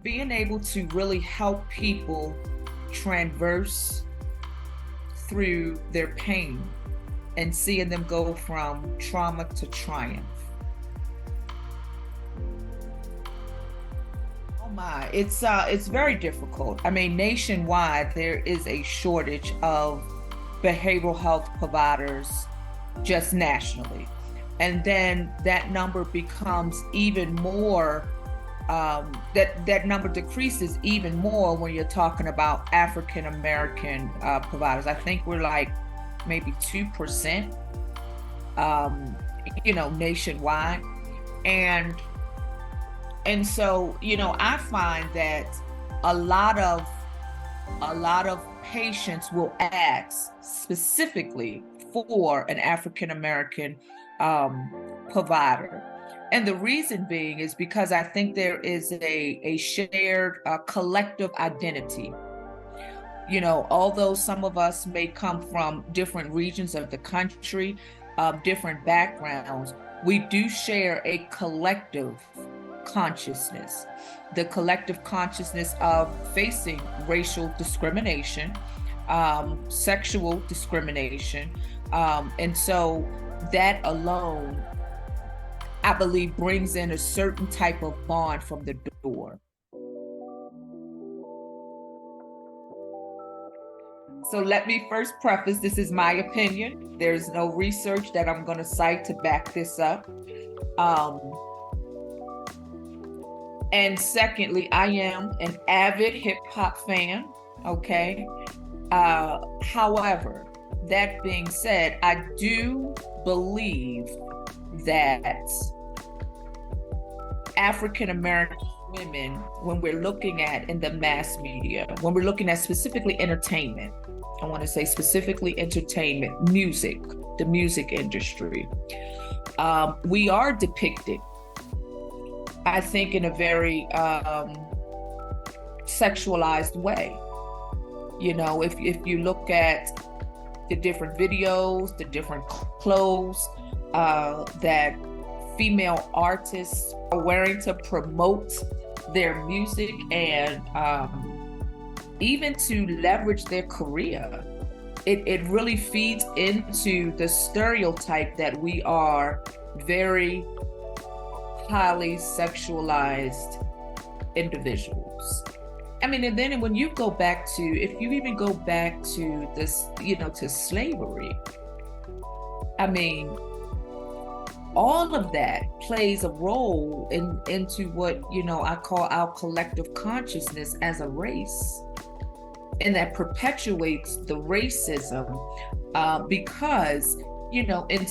Being able to really help people traverse through their pain and seeing them go from trauma to triumph. Oh my, it's very difficult. I mean, nationwide, there is a shortage of behavioral health providers just nationally. And then that number becomes even more, that number decreases even more when you're talking about African American providers. I think we're like maybe 2%, nationwide. And so, I find that a lot of patients will ask specifically for an African American provider. And the reason being is because I think there is a shared collective identity. Although some of us may come from different regions of the country, different backgrounds, we do share a collective consciousness, the collective consciousness of facing racial discrimination, sexual discrimination. And so that alone, I believe, brings in a certain type of bond from the door. So let me first preface, this is my opinion. There's no research that I'm going to cite to back this up. And secondly, I am an avid hip hop fan, okay? However, that being said, I do believe that African American women, when we're looking at in the mass media, when we're looking at specifically entertainment, I want to say specifically entertainment, music, the music industry, we are depicted, I think, in a very sexualized way. If you look at the different videos, the different clothes that female artists are wearing to promote their music and even to leverage their career, it really feeds into the stereotype that we are very highly sexualized individuals. I mean, and then when you go back to, if you even go back to this, to slavery, I mean, all of that plays a role into what, I call our collective consciousness as a race. And that perpetuates the racism because, in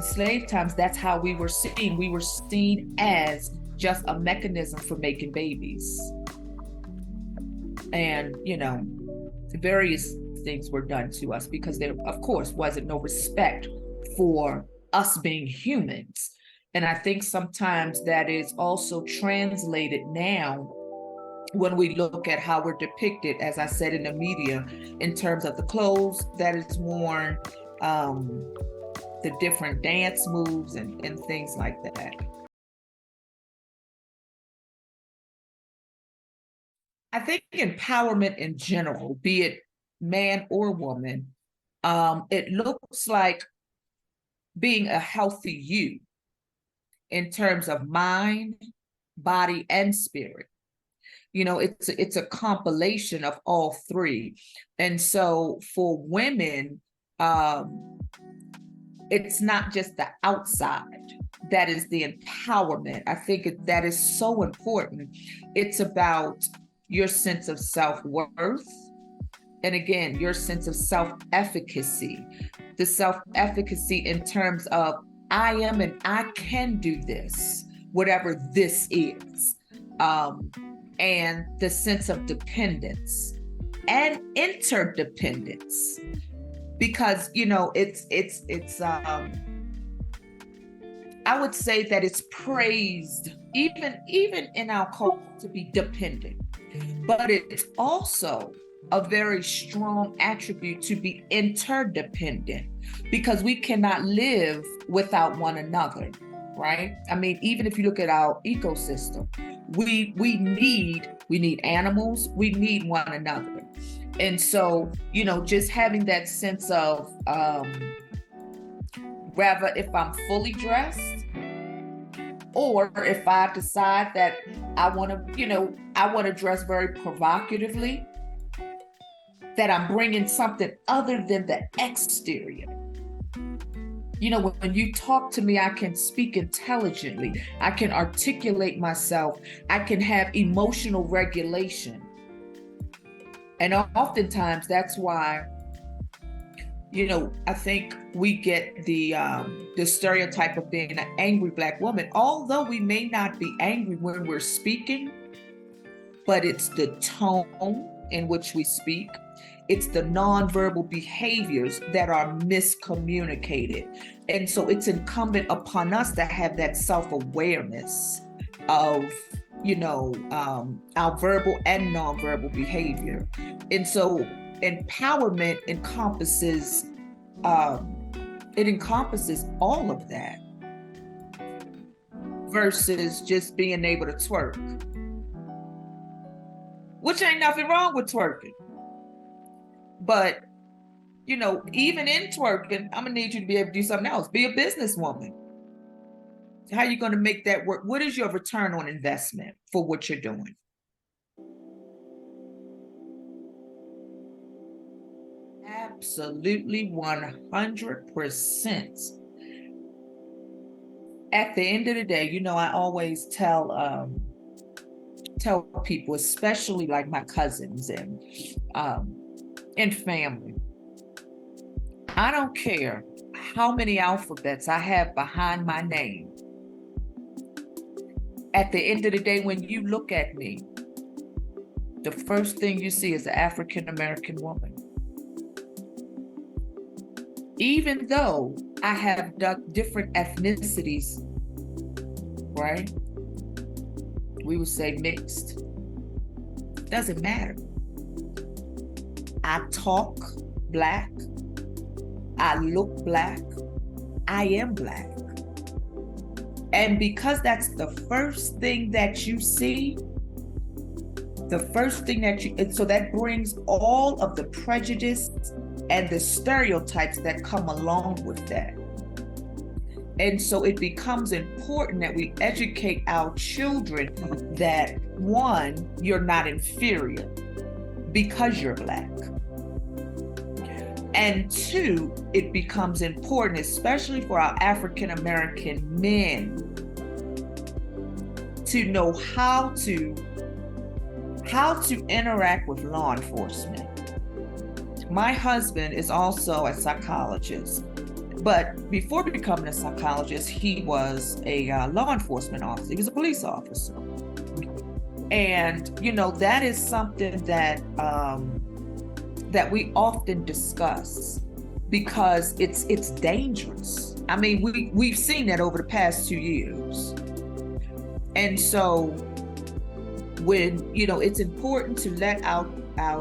slave times, that's how we were seen. We were seen as just a mechanism for making babies. And, various things were done to us because there, of course, wasn't no respect for us being humans. And I think sometimes that is also translated now when we look at how we're depicted, as I said, in the media, in terms of the clothes that is worn, the different dance moves and things like that. I think empowerment in general, be it man or woman, it looks like being a healthy you in terms of mind, body, and spirit. It's a compilation of all three. And so for women, it's not just the outside that is the empowerment. I think that is so important. It's about your sense of self-worth. And again, your sense of self-efficacy, the self-efficacy in terms of I am and I can do this, whatever this is. And the sense of dependence and interdependence, because I would say that it's praised, even in our culture, to be dependent, but it's also a very strong attribute to be interdependent, because we cannot live without one another, right? I mean, even if you look at our ecosystem, we need animals, we need one another. And so, just having that sense of rather if I'm fully dressed, or if I decide that I want to dress very provocatively, that I'm bringing something other than the exterior. When you talk to me, I can speak intelligently, I can articulate myself, I can have emotional regulation. And oftentimes that's why, I think we get the stereotype of being an angry Black woman, although we may not be angry when we're speaking, but it's the tone in which we speak. It's the nonverbal behaviors that are miscommunicated. And so it's incumbent upon us to have that self-awareness of, our verbal and nonverbal behavior. And so empowerment encompasses all of that, versus just being able to twerk, which ain't nothing wrong with twerking. But, even in twerking, I'm gonna need you to be able to do something else. Be a businesswoman. How are you going to make that work? What is your return on investment for what you're doing? Absolutely 100%. At the end of the day, I always tell people, especially like my cousins and family, I don't care how many alphabets I have behind my name. At the end of the day, when you look at me, the first thing you see is an African-American woman. Even though I have different ethnicities, right? We would say mixed. Doesn't matter. I talk Black. I look Black. I am Black. And because that's the first thing that you see, so that brings all of the prejudice and the stereotypes that come along with that. And so it becomes important that we educate our children that, one, you're not inferior because you're Black. And two, it becomes important, especially for our African-American men, to know how to interact with law enforcement. My husband is also a psychologist, but before becoming a psychologist, he was a law enforcement officer. He was a police officer. And, that is something that that we often discuss, because it's dangerous. I mean, we've seen that over the past 2 years. And so when, it's important to let our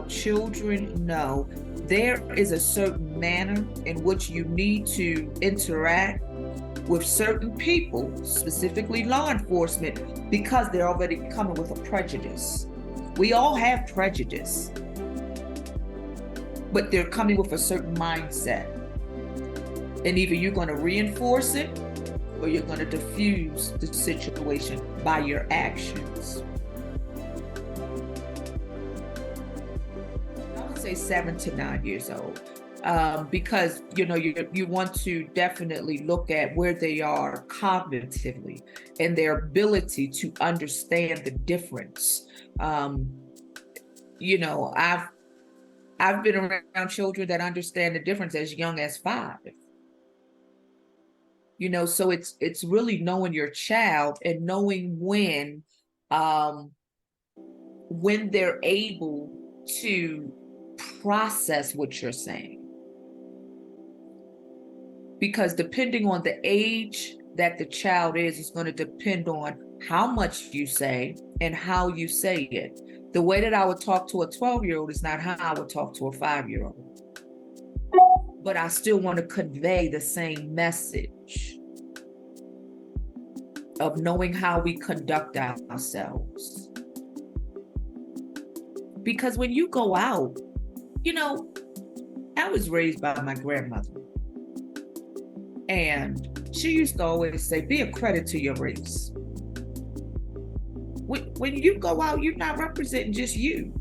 children know there is a certain manner in which you need to interact with certain people, specifically law enforcement, because they're already coming with a prejudice. We all have prejudice, but they're coming with a certain mindset. And either you're going to reinforce it or you're going to diffuse the situation by your actions. I would say 7 to 9 years old, because you want to definitely look at where they are cognitively and their ability to understand the difference. I've been around children that understand the difference as young as 5. So it's really knowing your child and knowing when they're able to process what you're saying. Because depending on the age that the child is going to depend on how much you say and how you say it. The way that I would talk to a 12-year-old is not how I would talk to a 5-year-old. But I still want to convey the same message of knowing how we conduct ourselves. Because when you go out, I was raised by my grandmother. And she used to always say, be a credit to your race. When you go out, you're not representing just you.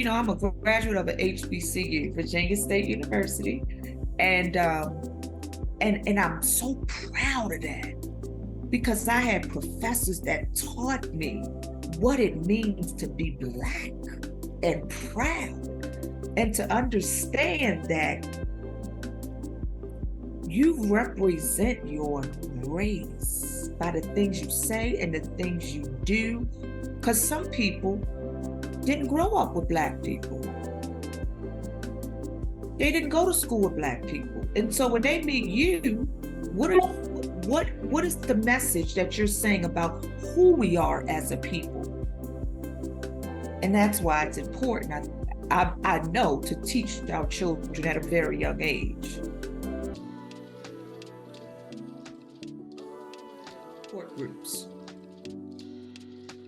I'm a graduate of an HBCU, Virginia State University. And I'm so proud of that, because I had professors that taught me what it means to be Black and proud, and to understand that you represent your race by the things you say and the things you do, because some people didn't grow up with Black people. They didn't go to school with Black people. And so when they meet you, what is the message that you're saying about who we are as a people? And that's why it's important, I know, to teach our children at a very young age. Support groups.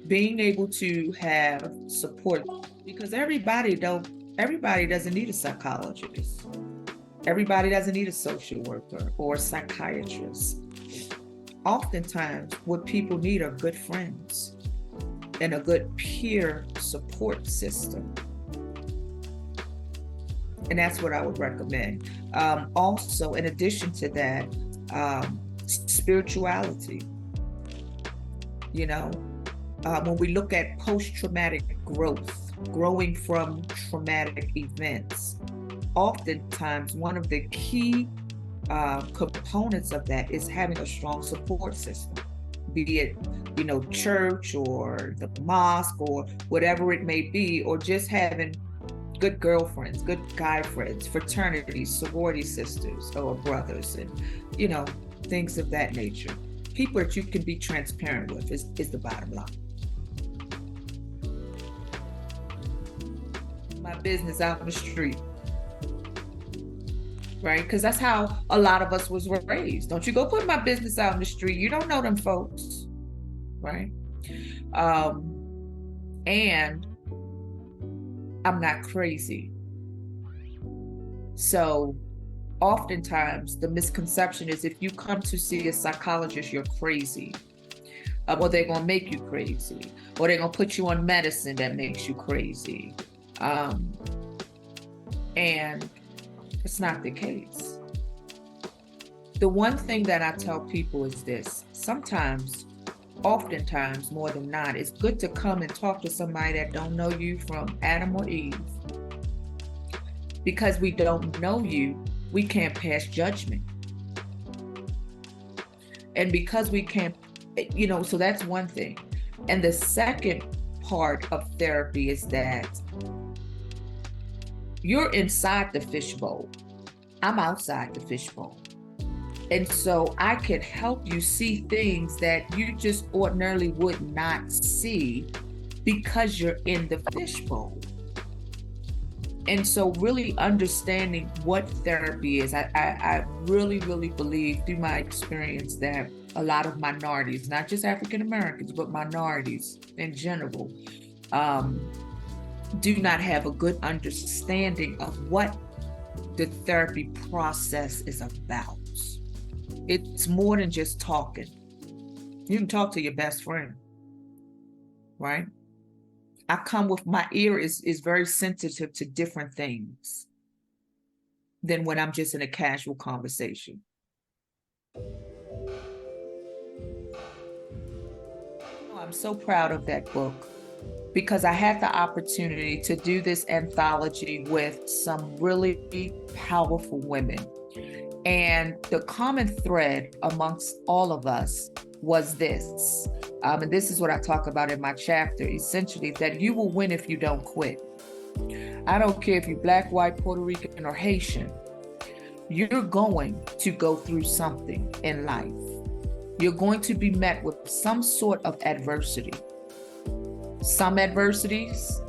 Being able to have support, because everybody doesn't need a psychologist. Everybody doesn't need a social worker or a psychiatrist. Oftentimes, what people need are good friends and a good peer support system. And that's what I would recommend. Also, in addition to that, spirituality. When we look at post-traumatic growth, growing from traumatic events, oftentimes one of the key components of that is having a strong support system, be it, church or the mosque or whatever it may be, or just having good girlfriends, good guy friends, fraternities, sorority sisters or brothers, and, things of that nature. People that you can be transparent with is the bottom line. My business out in the street, right? Because that's how a lot of us was raised. Don't you go put my business out in the street. You don't know them folks, right? And I'm not crazy. So oftentimes the misconception is if you come to see a psychologist, you're crazy. Or they're going to make you crazy. Or they're going to put you on medicine that makes you crazy. And it's not the case. The one thing that I tell people is this: oftentimes more than not, it's good to come and talk to somebody that don't know you from Adam or Eve. Because we don't know you, we can't pass judgment. And because we can't, so that's one thing. And the second part of therapy is that you're inside the fishbowl. I'm outside the fishbowl. And so I can help you see things that you just ordinarily would not see because you're in the fishbowl. And so really understanding what therapy is, I really, really believe through my experience that a lot of minorities, not just African Americans, but minorities in general, do not have a good understanding of what the therapy process is about. It's more than just talking. You can talk to your best friend, right? I come with my ear is very sensitive to different things than when I'm just in a casual conversation. I'm so proud of that book because I had the opportunity to do this anthology with some really powerful women. And the common thread amongst all of us was this. And this is what I talk about in my chapter, essentially, that you will win if you don't quit. I don't care if you're Black, white, Puerto Rican, or Haitian. You're going to go through something in life. You're going to be met with some sort of adversity. Some adversities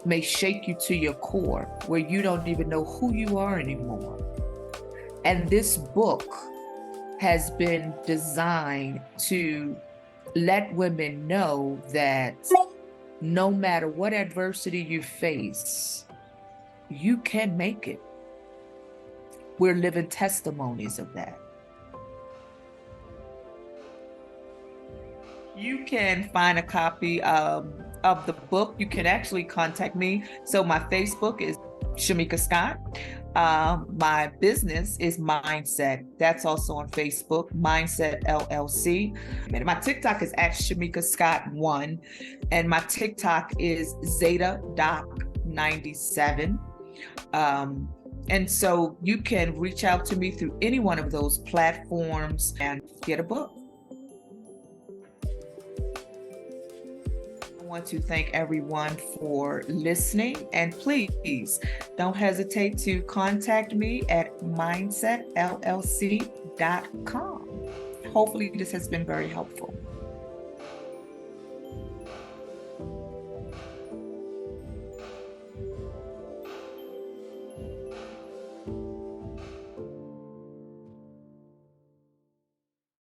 may shake you to your core, where you don't even know who you are anymore. And this book has been designed to let women know that no matter what adversity you face, you can make it. We're living testimonies of that. You can find a copy of the book. You can actually contact me. So my Facebook is Shamecca Scott. My business is Mindset. That's also on Facebook, Mindset LLC. And my TikTok is at Shamecca Scott 1. And my TikTok is Zeta Doc 97. And so you can reach out to me through any one of those platforms and get a book. I want to thank everyone for listening, and please don't hesitate to contact me at mindsetllc.com. Hopefully this has been very helpful.